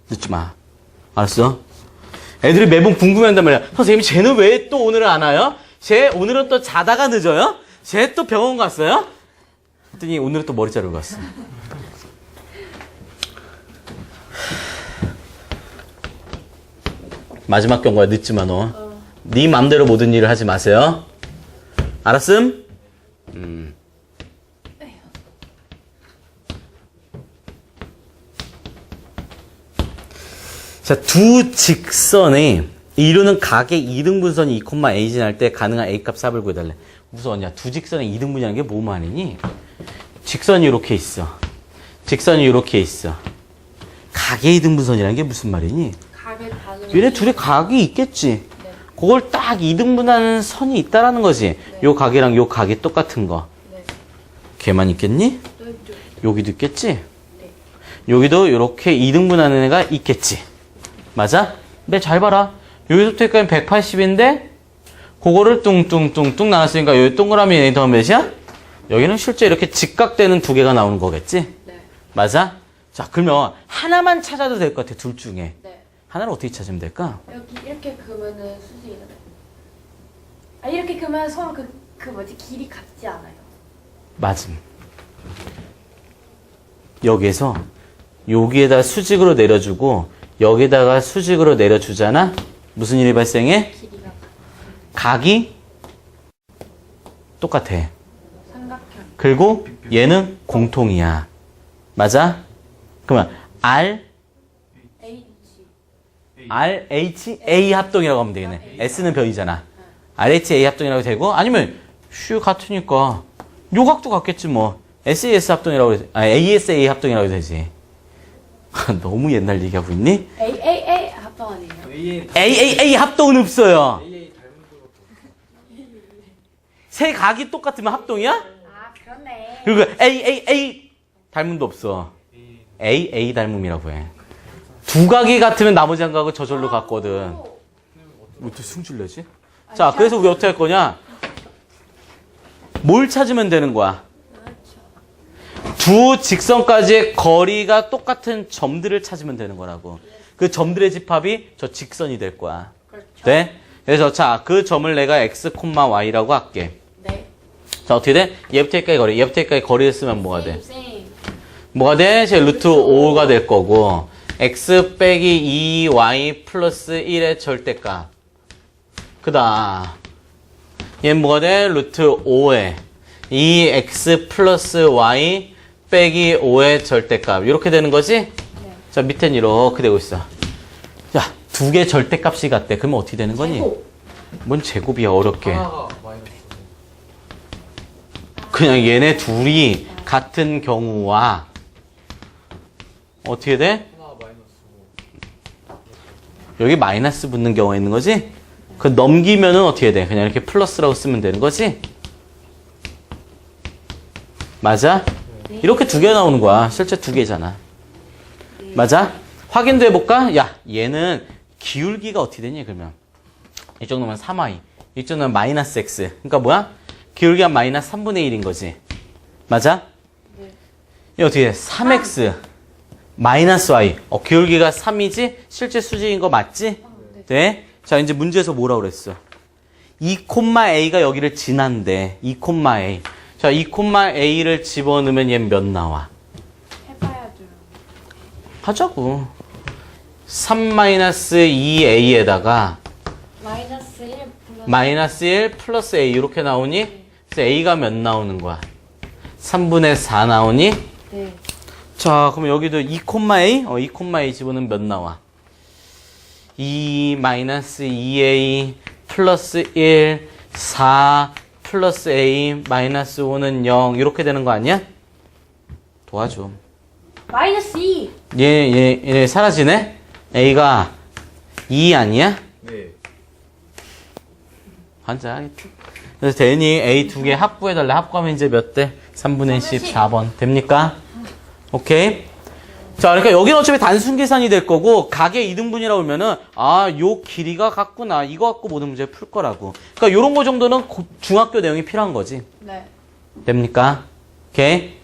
늦지 마. 알았어? 애들이 매번 궁금해한단 말이야. 선생님 쟤는 왜 또 오늘은 안 와요? 쟤 오늘은 또 자다가 늦어요? 쟤 또 병원 갔어요? 그랬더니 오늘은 또 머리 자르고 갔어. 마지막 경고야. 늦지 마 너. 네 맘대로 모든 일을 하지 마세요. 알았음? 자, 두 직선의 이루는 각의 이등분선이 2,a 지날 때 가능한 a값 삽을 구해달래. 무서웠냐? 두 직선의 이등분이라는 게 뭐 말이니? 직선이 이렇게 있어. 직선이 이렇게 있어. 각의 이등분선이라는 게 무슨 말이니? 각의 반응. 얘네 둘이 각이 있겠지. 네. 그걸 딱 이등분하는 선이 있다라는 거지. 네. 요 각이랑 요 각이 똑같은 거. 네. 걔만 있겠니? 또 있죠. 여기도 있겠지? 네. 여기도 이렇게 이등분하는 애가 있겠지. 맞아? 근데 잘 봐라. 여기서부터 여기까지 180인데 그거를 뚱뚱뚱뚱 나눴으니까 여기 동그라미 더 몇이야? 여기는 실제 이렇게 직각되는 두 개가 나오는 거겠지? 네. 맞아? 자, 그러면 하나만 찾아도 될 것 같아. 둘 중에. 네. 하나를 어떻게 찾으면 될까? 여기 이렇게 그으면은 수직이잖아요. 이렇게 그으면 서로 그 뭐지 길이 같지 않아요. 맞음. 여기에서 여기에다 수직으로 내려주고 여기다가 수직으로 내려주잖아? 무슨 일이 발생해? 길이가 각이 똑같아. 삼각형. 그리고 얘는 공통이야. 맞아? 그러면 RH, A 합동이라고 하면 되겠네. S는 변이잖아. RH, A 합동이라고 되고 아니면 같으니까 요 각도 같겠지 뭐. SAS 합동이라고 해도 AS, A 합동이라고 해도 되지. 너무 옛날 얘기하고 있니? A 합동 아니에요? A 합동은 없어요. AA 닮은 거 세 각이 똑같으면 합동이야? 아 그러네. 그리고 A 닮음도 없어. A 닮음이라고 해. 두 각이 같으면 나머지 한 각은 저절로 같거든. 왜 이렇게 승질내지? 자, 그래서 우리 어떻게 할 거냐? 뭘 찾으면 되는 거야? 두 직선까지의 거리가 똑같은 점들을 찾으면 되는 거라고. 그 점들의 집합이 저 직선이 될 거야. 그렇죠. 돼? 그래서 자, 그 점을 내가 x, y라고 할게. 네. 자, 어떻게 돼? 얘부터 여기까지 거리. 얘부터 여기까지 거리를 쓰면 뭐가 돼? 쌤. 뭐가 돼? 제 루트 5가 될 거고 x 빼기 2y 플러스 1의 절대값. 그다음 얘는 뭐가 돼? 루트 5에 2x 플러스 y 빼기 5의 절대값. 이렇게 되는 거지? 네. 자, 밑엔 이렇게 되고 있어. 자, 두 개 절대값이 같대. 그러면 어떻게 되는 거니? 제곱. 뭔 제곱이야, 어렵게. 하나가 마이너스. 그냥 얘네 둘이 같은 경우와 어떻게 돼? 하나가 마이너스. 여기 마이너스 붙는 경우가 있는 거지? 그 넘기면은 어떻게 돼? 그냥 이렇게 플러스라고 쓰면 되는 거지? 맞아? 이렇게 두 개 나오는 거야. 실제 두 개잖아. 맞아? 확인도 해볼까? 야, 얘는 기울기가 어떻게 되니, 그러면? 이 정도면 3y. 이 정도면 마이너스 x. 그러니까 뭐야? 기울기가 마이너스 3분의 1인 거지. 맞아? 네. 이 어떻게 돼? 3x 마이너스 y. 기울기가 3이지? 실제 수직인 거 맞지? 네. 네. 자, 이제 문제에서 뭐라고 그랬어? 2,a가 여기를 지난대. 2,a. 자, 2,a를 집어넣으면 얘는 몇 나와? 해봐야죠. 하자고. 3-2a에다가 마이너스 1 플러스 마이너스 1 플러스 a 이렇게 나오니? 그래서 a가 몇 나오는 거야? 3분의 4 나오니? 네. 자, 그럼 여기도 2,a? 2,a 집어넣으면 몇 나와? 2 마이너스 2a 플러스 1 4 플러스 a 마이너스 5는 0 이렇게 되는 거 아니야? 도와줘. 마이너스 2. 얘 사라지네? a가 2 아니야? 네. 환장하겠다. 그래서 대니 a 두 개 합구해달래. 합구하면 이제 몇 대? 3분의 10 4번 됩니까? 오케이. 자, 그러니까 여기는 어차피 단순 계산이 될 거고 각의 이등분이라고 하면은 요 길이가 같구나. 이거 갖고 모든 문제 풀 거라고. 그러니까 요런 거 정도는 중학교 내용이 필요한 거지. 네. 됩니까? 오케이.